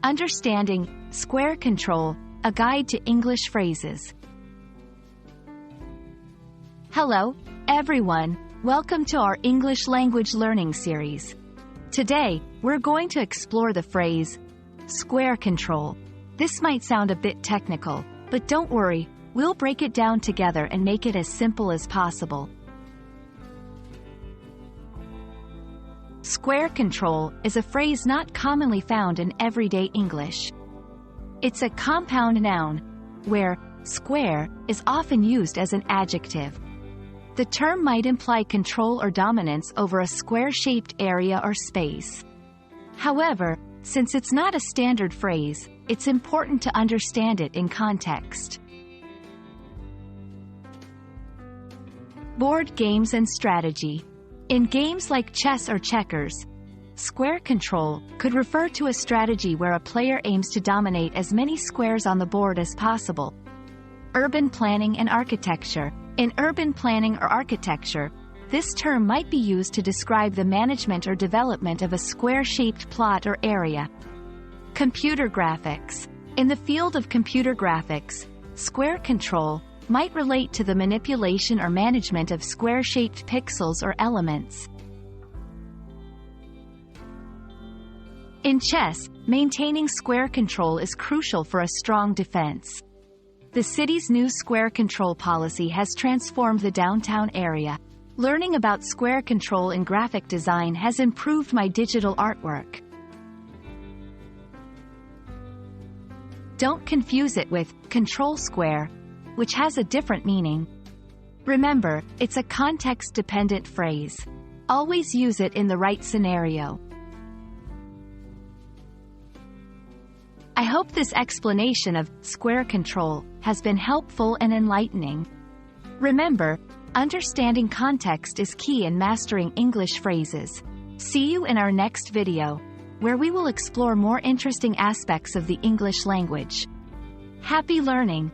Understanding Square Control, a guide to English phrases. Hello, everyone. Welcome to our English language learning series. Today, we're going to explore the phrase, square control. This might sound a bit technical, but don't worry, we'll break it down together and make it as simple as possible. Square control is a phrase not commonly found in everyday English. It's a compound noun, where square is often used as an adjective. The term might imply control or dominance over a square-shaped area or space. However, since it's not a standard phrase, it's important to understand it in context. Board games and strategy. In games like chess or checkers, square control could refer to a strategy where a player aims to dominate as many squares on the board as possible. Urban planning and architecture. In urban planning or architecture, this term might be used to describe the management or development of a square-shaped plot or area. Computer graphics. In the field of computer graphics, square control might relate to the manipulation or management of square-shaped pixels or elements. In chess, maintaining square control is crucial for a strong defense. The city's new square control policy has transformed the downtown area. Learning about square control in graphic design has improved my digital artwork. Don't confuse it with control square, which has a different meaning. Remember, it's a context-dependent phrase. Always use it in the right scenario. I hope this explanation of square control has been helpful and enlightening. Remember, understanding context is key in mastering English phrases. See you in our next video, where we will explore more interesting aspects of the English language. Happy learning!